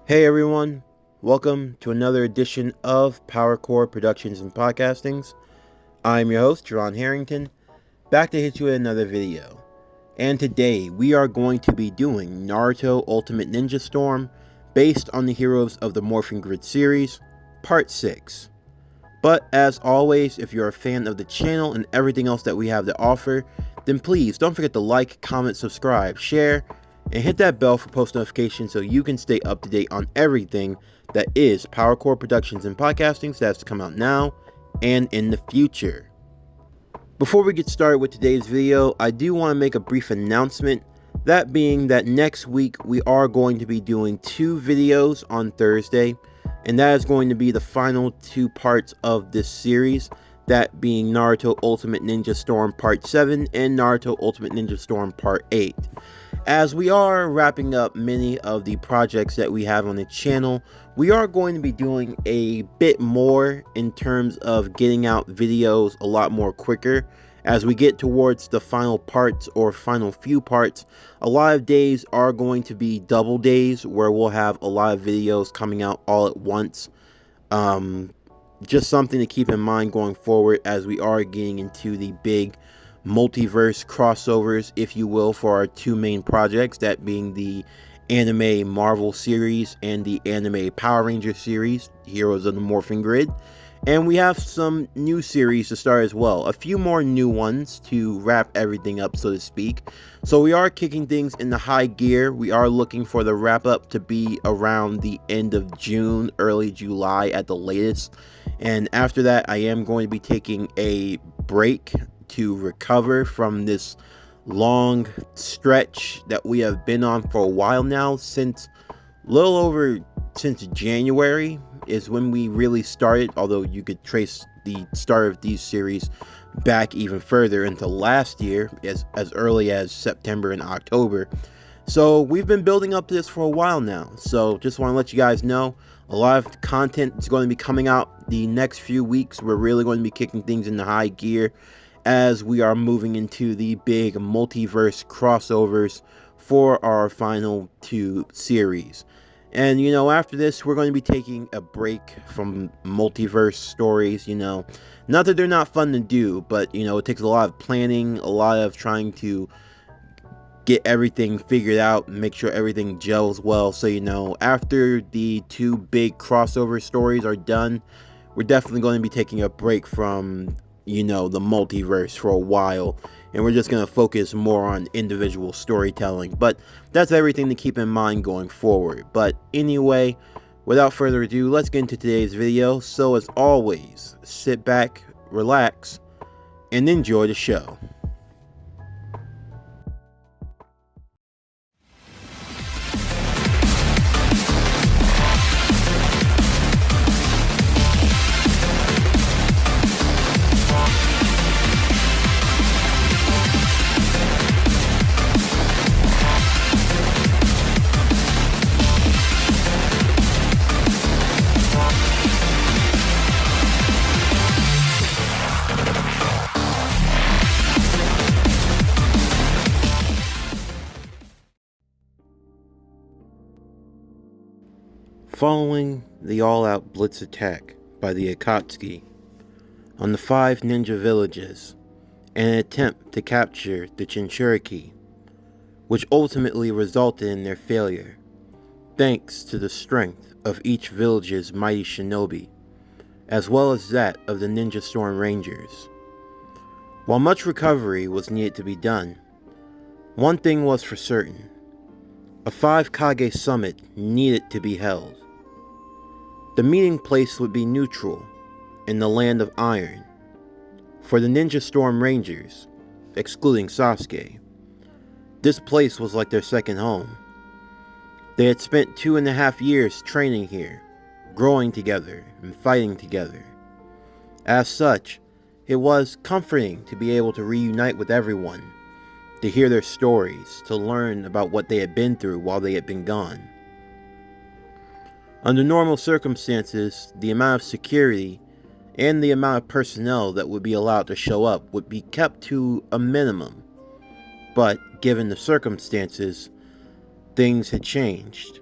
Hey everyone, welcome to another edition of PowerCore Productions and Podcastings. I'm your host, Ron Harrington, back to hit you with another video. And today we are going to be doing Naruto Ultimate Ninja Storm based on the heroes of the Morphin Grid series, Part 6. But as always, if you're a fan of the channel and everything else that we have to offer, then please don't forget to like, comment, subscribe, share, and hit that bell for post notifications so you can stay up to date on everything that is PowerCore Productions and Podcasting that's to come out now and in the future. Before we get started with today's video, I do want to make a brief announcement, that being that next week we are going to be doing 2 videos on Thursday, and that is going to be the final 2 parts of this series, that being Naruto Ultimate Ninja Storm Part 7 and Naruto Ultimate Ninja Storm Part 8. As we are wrapping up many of the projects that we have on the channel, we are going to be doing a bit more in terms of getting out videos a lot more quicker. As we get towards the final parts or final few parts, a lot of days are going to be double days where we'll have a lot of videos coming out all at once. Just something to keep in mind going forward as we are getting into the big multiverse crossovers, if you will, for our 2 main projects, that being the anime Marvel series and the anime Power Ranger series, Heroes of the Morphin Grid. And we have some new series to start as well, a few more new ones to wrap everything up, so to speak. So we are kicking things into high gear. We are looking for the wrap up to be around the end of June, early July at the latest. And after that, I am going to be taking a break to recover from this long stretch that we have been on for a while now. Since January is when we really started, although you could trace the start of these series back even further into last year, as early as September and October. So we've been building up to this for a while now. So just want to let you guys know, a lot of content is going to be coming out the next few weeks. We're really going to be kicking things into high gear as we are moving into the big multiverse crossovers for our final 2 series. And you know, after this we're going to be taking a break from multiverse stories. You know, not that they're not fun to do, but you know, it takes a lot of planning, a lot of trying to get everything figured out and make sure everything gels well. So you know, after the 2 big crossover stories are done, we're definitely going to be taking a break from, you know, the multiverse for a while, and we're just going to focus more on individual storytelling. But that's everything to keep in mind going forward. But anyway, without further ado, let's get into today's video. So as always, sit back, relax, and enjoy the show. Following the all-out blitz attack by the Akatsuki on the 5 ninja villages and an attempt to capture the Jinchuriki, which ultimately resulted in their failure, thanks to the strength of each village's mighty shinobi, as well as that of the Ninja Storm Rangers. While much recovery was needed to be done, one thing was for certain: a 5 kage summit needed to be held. The meeting place would be neutral in the land of Iron. For the Ninja Storm Rangers, excluding Sasuke, this place was like their second home. They had spent 2.5 years training here, growing together and fighting together. As such, it was comforting to be able to reunite with everyone, to hear their stories, to learn about what they had been through while they had been gone. Under normal circumstances, the amount of security and the amount of personnel that would be allowed to show up would be kept to a minimum. But given the circumstances, things had changed.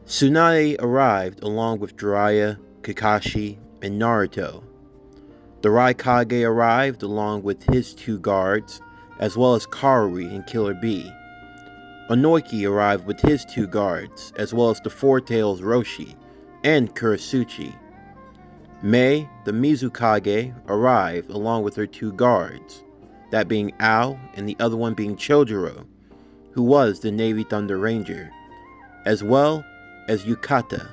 Tsunade arrived along with Jiraiya, Kakashi, and Naruto. The Raikage arrived along with his 2 guards, as well as Karui and Killer Bee. Onoiki arrived with his 2 guards, as well as the Four Tails Roshi and Kurasuchi. Mei, the Mizukage, arrived along with her 2 guards, that being Ao and the other one being Chojuro, who was the Navy Thunder Ranger, as well as Yukata,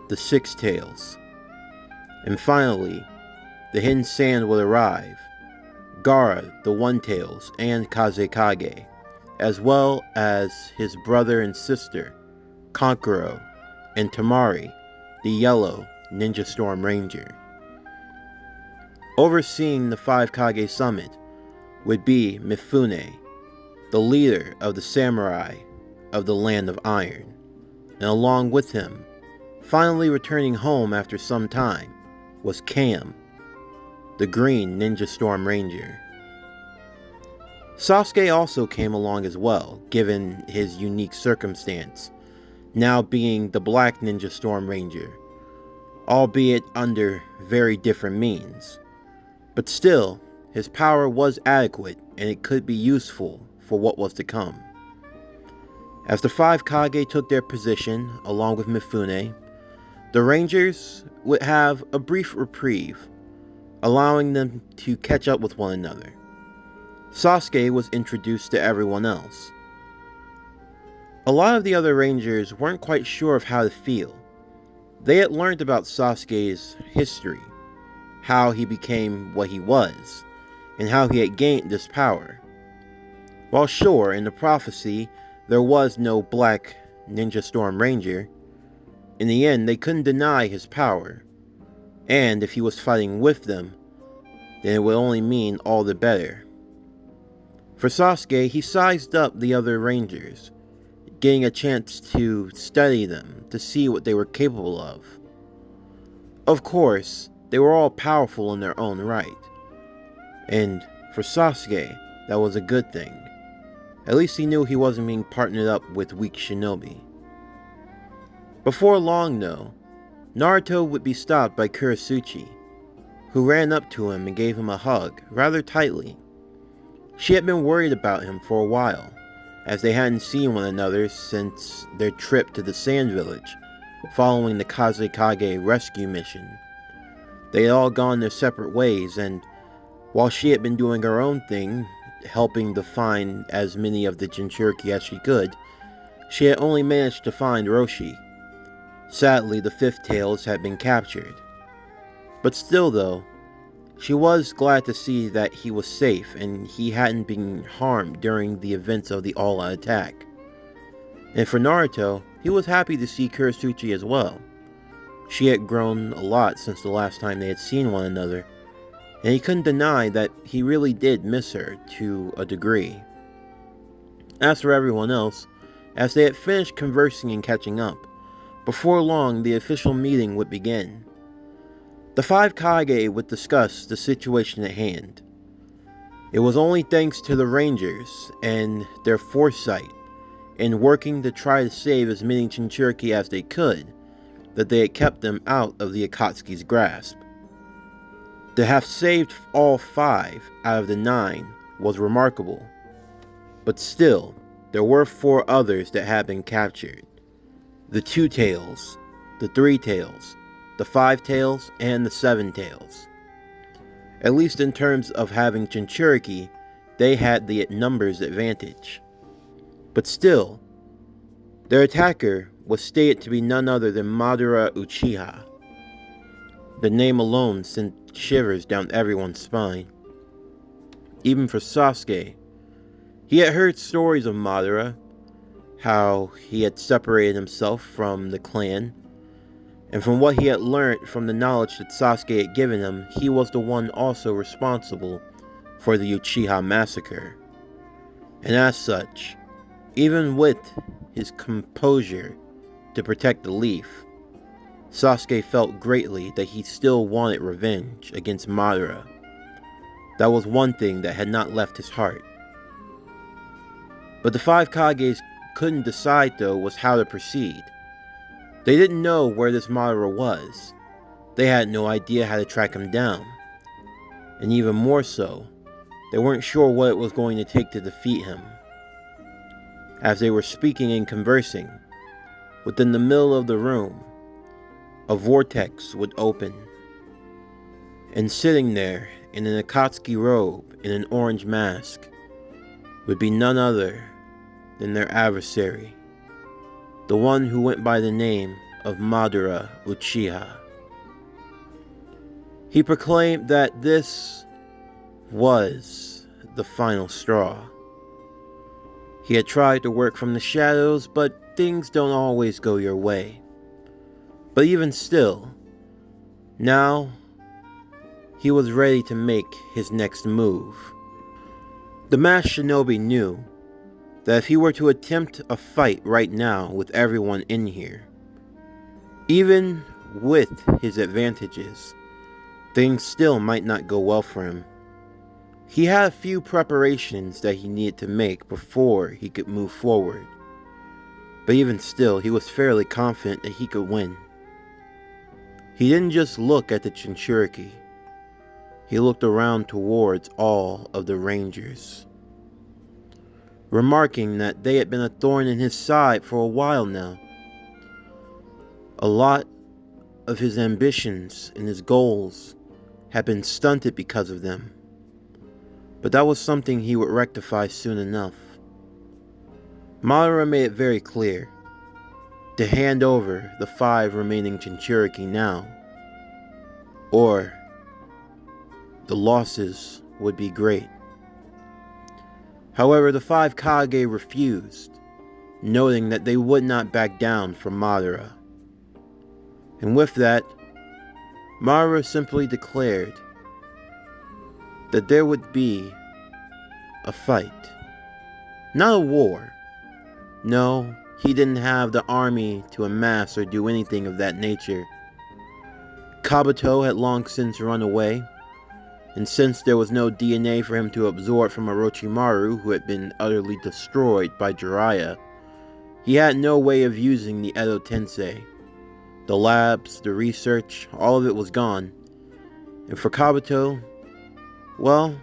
the 6 Tails. And finally, the Hidden Sand would arrive, Gaara, the 1 Tails, and Kazekage, as well as his brother and sister, Kankuro, and Tamari, the yellow Ninja Storm Ranger. Overseeing the 5 Kage summit would be Mifune, the leader of the samurai of the Land of Iron, and along with him, finally returning home after some time, was Cam, the green Ninja Storm Ranger. Sasuke also came along as well, given his unique circumstance, now being the black Ninja Storm Ranger, albeit under very different means. But still, his power was adequate and it could be useful for what was to come. As the 5 Kage took their position along with Mifune, the Rangers would have a brief reprieve, allowing them to catch up with one another. Sasuke was introduced to everyone else. A lot of the other Rangers weren't quite sure of how to feel. They had learned about Sasuke's history, how he became what he was, and how he had gained this power. While sure, in the prophecy, there was no black Ninja Storm Ranger, in the end they couldn't deny his power, and if he was fighting with them, then it would only mean all the better. For Sasuke, he sized up the other Rangers, getting a chance to study them to see what they were capable of. Of course, they were all powerful in their own right, and for Sasuke, that was a good thing. At least he knew he wasn't being partnered up with weak shinobi. Before long though, Naruto would be stopped by Kurasuchi, who ran up to him and gave him a hug rather tightly. She had been worried about him for a while, as they hadn't seen one another since their trip to the Sand Village, following the Kazekage rescue mission. They had all gone their separate ways, and while she had been doing her own thing, helping to find as many of the Jinchuriki as she could, she had only managed to find Roshi. Sadly, the 5th Tails had been captured. But still though, she was glad to see that he was safe and he hadn't been harmed during the events of the all-out attack. And for Naruto, he was happy to see Kurasuchi as well. She had grown a lot since the last time they had seen one another, and he couldn't deny that he really did miss her to a degree. As for everyone else, as they had finished conversing and catching up, before long the official meeting would begin. The 5 Kage would discuss the situation at hand. It was only thanks to the Rangers and their foresight in working to try to save as many Jinchuriki as they could that they had kept them out of the Akatsuki's grasp. To have saved all 5 out of the 9 was remarkable, but still, there were 4 others that had been captured. The 2 Tails, the 3 Tails, the 5 Tails, and the 7 Tails. At least in terms of having Jinchuriki, they had the numbers advantage. But still, their attacker was stated to be none other than Madara Uchiha. The name alone sent shivers down everyone's spine. Even for Sasuke. He had heard stories of Madara, how he had separated himself from the clan, and from what he had learned from the knowledge that Sasuke had given him, he was the one also responsible for the Uchiha massacre. And as such, even with his composure to protect the leaf, Sasuke felt greatly that he still wanted revenge against Madara. That was one thing that had not left his heart. But the 5 Kages couldn't decide though was how to proceed. They didn't know where this Madara was. They had no idea how to track him down. And even more so, they weren't sure what it was going to take to defeat him. As they were speaking and conversing, within the middle of the room, a vortex would open. And sitting there in an Akatsuki robe and an orange mask would be none other than their adversary, the one who went by the name of Madara Uchiha. He proclaimed that this was the final straw. He had tried to work from the shadows, but things don't always go your way. But even still, now he was ready to make his next move. The masked shinobi knew that if he were to attempt a fight right now with everyone in here, even with his advantages, things still might not go well for him. He had a few preparations that he needed to make before he could move forward, but even still, he was fairly confident that he could win. He didn't just look at the Jinchuriki. He looked around towards all of the Rangers, remarking that they had been a thorn in his side for a while now. A lot of his ambitions and his goals had been stunted because of them, but that was something he would rectify soon enough. Madara made it very clear to hand over the 5 remaining Jinchuriki now, or the losses would be great. However, the 5 Kage refused, noting that they would not back down from Madara. And with that, Madara simply declared that there would be a fight. Not a war. No, he didn't have the army to amass or do anything of that nature. Kabuto had long since run away, and since there was no DNA for him to absorb from Orochimaru, who had been utterly destroyed by Jiraiya, he had no way of using the Edo Tensei. The labs, the research, all of it was gone. And for Kabuto, well,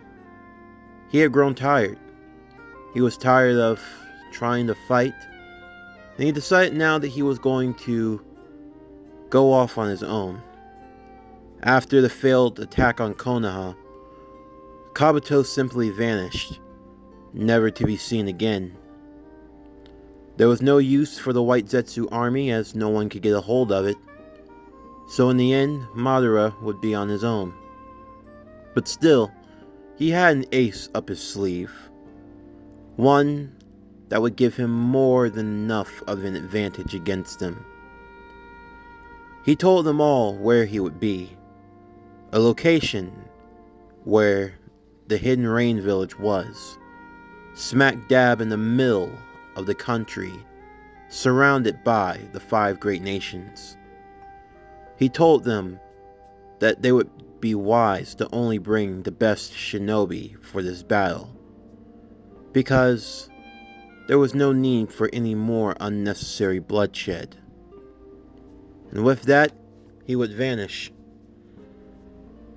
he had grown tired. He was tired of trying to fight, and he decided now that he was going to go off on his own. After the failed attack on Konoha, Kabuto simply vanished, never to be seen again. There was no use for the White Zetsu army, as no one could get a hold of it, so in the end, Madara would be on his own. But still, he had an ace up his sleeve, one that would give him more than enough of an advantage against them. He told them all where he would be, a location where the Hidden Rain Village was, smack dab in the middle of the country, surrounded by the 5 great nations. He told them that they would be wise to only bring the best shinobi for this battle, because there was no need for any more unnecessary bloodshed. And with that, he would vanish.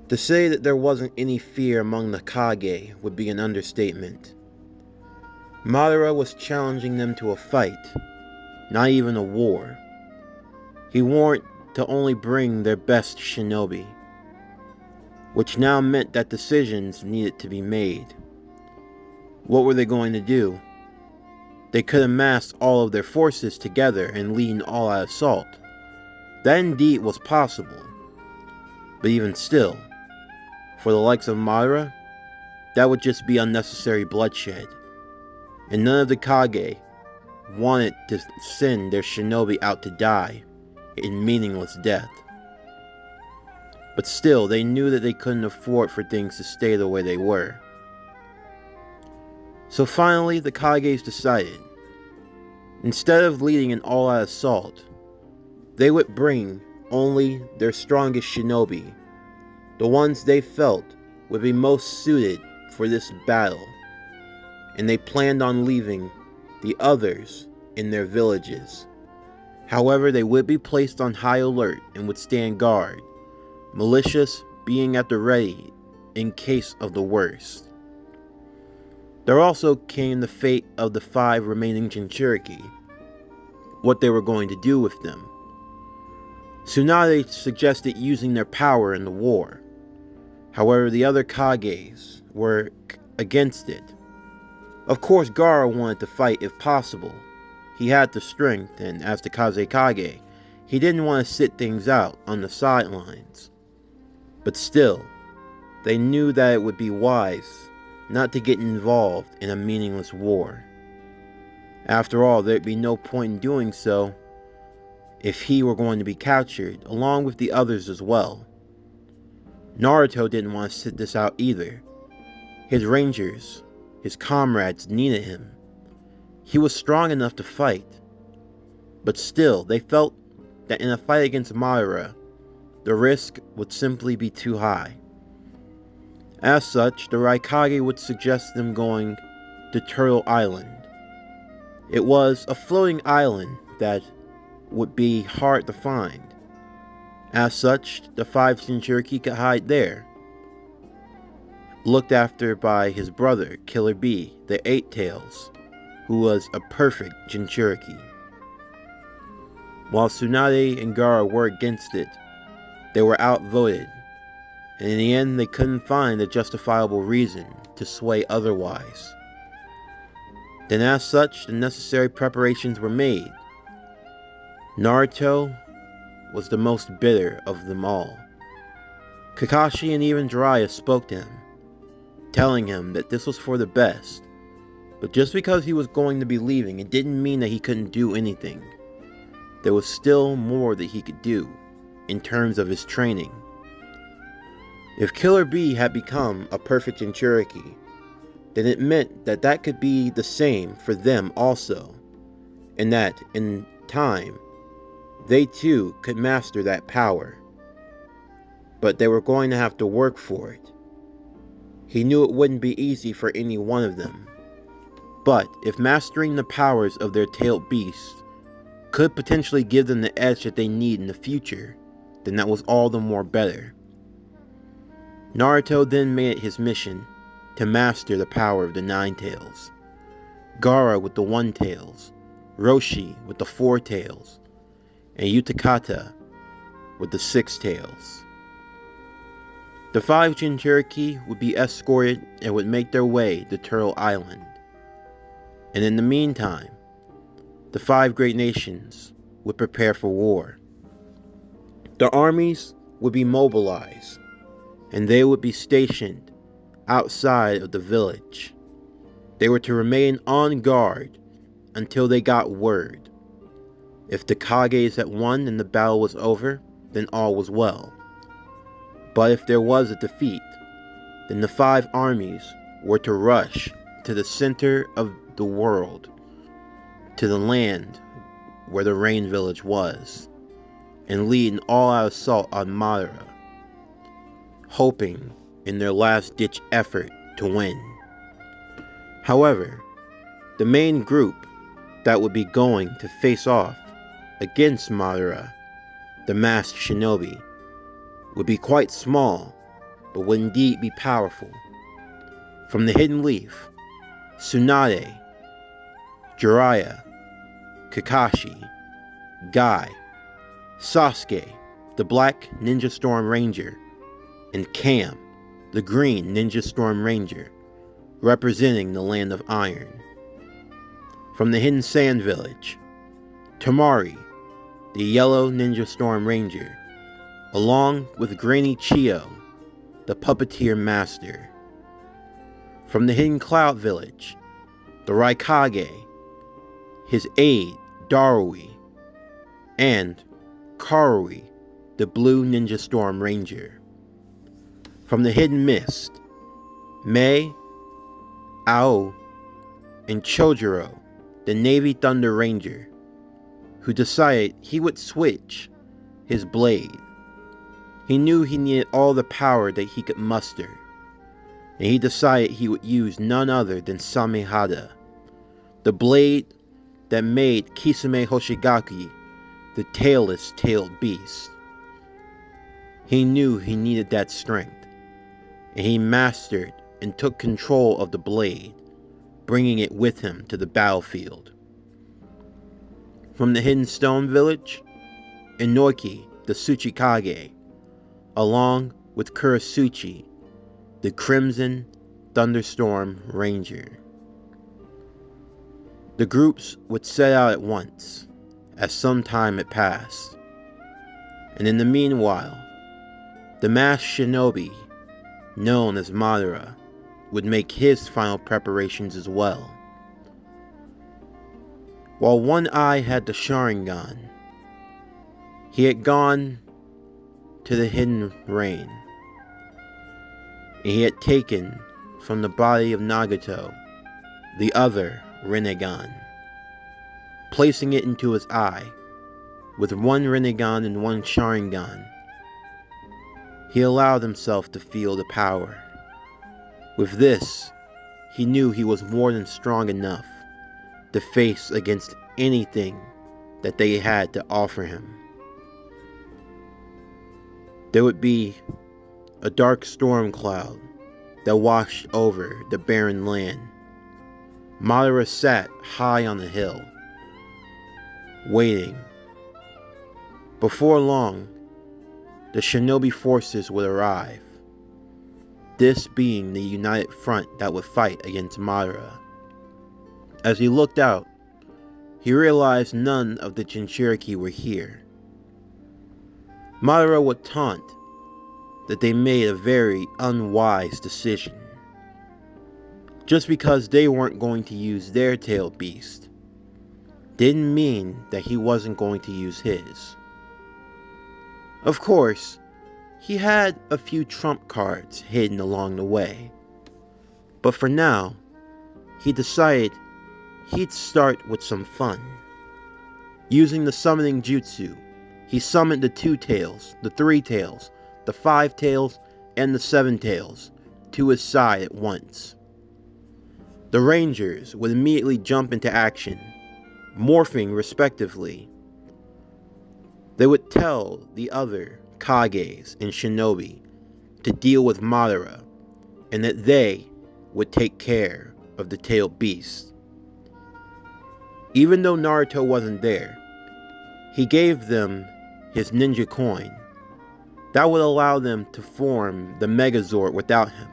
To say that there wasn't any fear among the Kage would be an understatement. Madara was challenging them to a fight, not even a war. He warned to only bring their best shinobi, which now meant that decisions needed to be made. What were they going to do? They could amass all of their forces together and lead an all-out assault. That indeed was possible. But even still, for the likes of Madara, that would just be unnecessary bloodshed. And none of the Kage wanted to send their shinobi out to die in meaningless death. But still, they knew that they couldn't afford for things to stay the way they were. So finally, the Kages decided, instead of leading an all-out assault, they would bring only their strongest shinobi, the ones they felt would be most suited for this battle, and they planned on leaving the others in their villages, However, they would be placed on high alert and would stand guard, militias being at the ready in case of the worst. There also came the fate of the 5 remaining Jinchuriki, what they were going to do with them. Tsunade suggested using their power in the war. However, the other Kages were against it. Of course, Gaara wanted to fight if possible. He had the strength, and as the Kage, he didn't want to sit things out on the sidelines. But still, they knew that it would be wise not to get involved in a meaningless war. After all, there'd be no point in doing so if he were going to be captured, along with the others as well. Naruto didn't want to sit this out either. His rangers, his comrades, needed him. He was strong enough to fight, but still, they felt that in a fight against Madara, the risk would simply be too high. As such, the Raikage would suggest them going to Turtle Island. It was a floating island that would be hard to find. As such, the 5 Jinchuriki could hide there, looked after by his brother, Killer Bee, the 8 Tails, who was a perfect Jinchuriki. While Tsunade and Gaara were against it, they were outvoted, and in the end they couldn't find a justifiable reason to sway otherwise. Then as such, the necessary preparations were made. Naruto was the most bitter of them all. Kakashi and even Jiraiya spoke to him, telling him that this was for the best, but just because he was going to be leaving, it didn't mean that he couldn't do anything. There was still more that he could do, in terms of his training. If Killer Bee had become a perfect Jinchuriki, then it meant that that could be the same for them also, and that, in time, they too could master that power. But they were going to have to work for it. He knew it wouldn't be easy for any one of them. But if mastering the powers of their tailed beasts could potentially give them the edge that they need in the future, then that was all the more better. Naruto then made it his mission to master the power of the 9 Tails. Gaara with the 1 Tails, Roshi with the 4 Tails, and Utakata with the 6 Tails. The 5 Jinchuriki would be escorted and would make their way to Turtle Island. And in the meantime, the 5 great nations would prepare for war. The armies would be mobilized, and they would be stationed outside of the village. They were to remain on guard until they got word. If the Kages had won and the battle was over, then all was well. But if there was a defeat, then the 5 armies were to rush to the center of the world, to the land where the Rain Village was, and lead an all-out assault on Madara, hoping in their last-ditch effort to win. However, the main group that would be going to face off against Madara, the masked shinobi, would be quite small, but would indeed be powerful. From the Hidden Leaf, Tsunade, Jiraiya, Kakashi, Guy, Sasuke, the Black Ninja Storm Ranger, and Cam, the Green Ninja Storm Ranger, representing the Land of Iron. From the Hidden Sand Village, Tamari, the Yellow Ninja Storm Ranger, along with Granny Chio, the Puppeteer Master. From the Hidden Cloud Village, the Raikage, his aide, Darui, and Karui, the Blue Ninja Storm Ranger. From the Hidden Mist, Mei, Ao, and Chojuro, the Navy Thunder Ranger, who decided he would switch his blade. He knew he needed all the power that he could muster, and he decided he would use none other than Samehada, the blade that made Kisame Hoshigaki the tailless tailed beast. He knew he needed that strength, and he mastered and took control of the blade, bringing it with him to the battlefield. From the hidden stone village, Inoki, the Tsuchikage, along with Kurasuchi, the Crimson Thunderstorm Ranger. The groups would set out at once, as some time had passed, and in the meanwhile, the masked shinobi, known as Madara, would make his final preparations as well. While One Eye had the Sharingan, he had gone to the Hidden Rain, and he had taken from the body of Nagato the other Rinnegan, placing it into his eye. With one Rinnegan and one Sharingan, he allowed himself to feel the power. With this, he knew he was more than strong enough to face against anything that they had to offer him. There would be a dark storm cloud that washed over the barren land. Madara sat high on the hill, waiting. Before long, the shinobi forces would arrive, this being the united front that would fight against Madara. As he looked out, he realized none of the Jinchuriki were here. Madara would taunt that they made a very unwise decision. Just because they weren't going to use their tailed beast didn't mean that he wasn't going to use his. Of course, he had a few trump cards hidden along the way, but for now, he decided he'd start with some fun. Using the summoning jutsu, he summoned the 2 tails, the 3 tails, the 5 tails, and the 7 tails to his side at once. The Rangers would immediately jump into action, morphing respectively. They would tell the other Kages and Shinobi to deal with Madara, and that they would take care of the tailed beast. Even though Naruto wasn't there, he gave them his ninja coin. That would allow them to form the Megazord without him.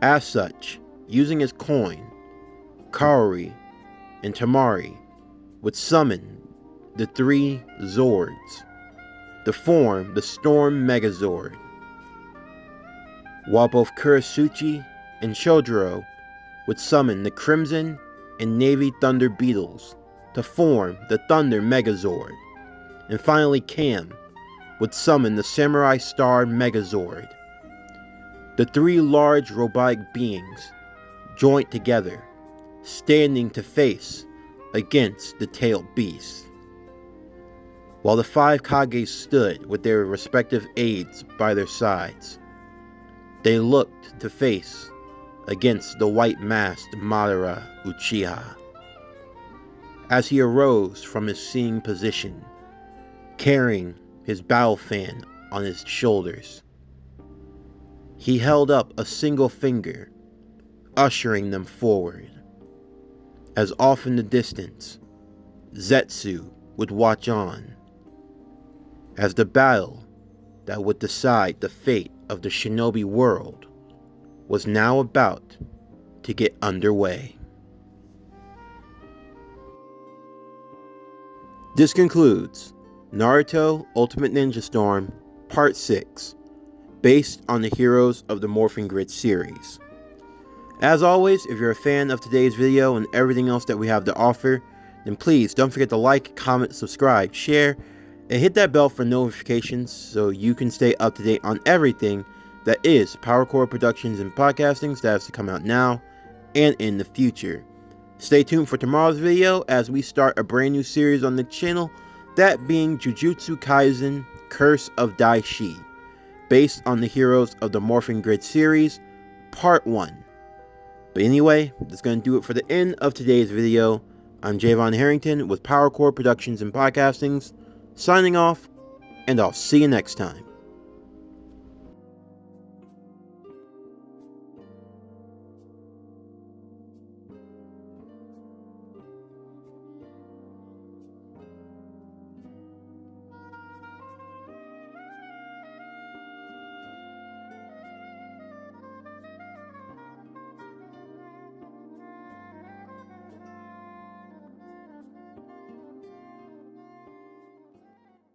As such, using his coin, Kaori and Tamari would summon the 3 Zords to form the Storm Megazord, while both Kurasuchi and Shodoro would summon the Crimson and Navy Thunder Beetles to form the Thunder Megazord, and finally Cam would summon the Samurai Star Megazord. The 3 large robotic beings joined together, standing to face against the tailed beast, while the 5 Kages stood with their respective aides by their sides. They looked to face against the white-masked Madara Uchiha. As he arose from his seeing position, carrying his battle fan on his shoulders, he held up a single finger, ushering them forward. As off in the distance, Zetsu would watch on, as the battle that would decide the fate of the shinobi world was now about to get underway. This concludes Naruto Ultimate Ninja Storm Part 6, based on the Heroes of the Morphing Grid series. As always, if you're a fan of today's video and everything else that we have to offer, then please don't forget to like, comment, subscribe, share, and hit that bell for notifications so you can stay up to date on everything that is PowerCore Productions and Podcasting that has to come out now and in the future. Stay tuned for tomorrow's video as we start a brand new series on the channel, that being Jujutsu Kaisen Curse of Daishi, based on the Heroes of the Morphing Grid series, Part 1. But anyway, that's going to do it for the end of today's video. I'm Javon Harrington with PowerCore Productions and Podcastings, signing off, and I'll see you next time.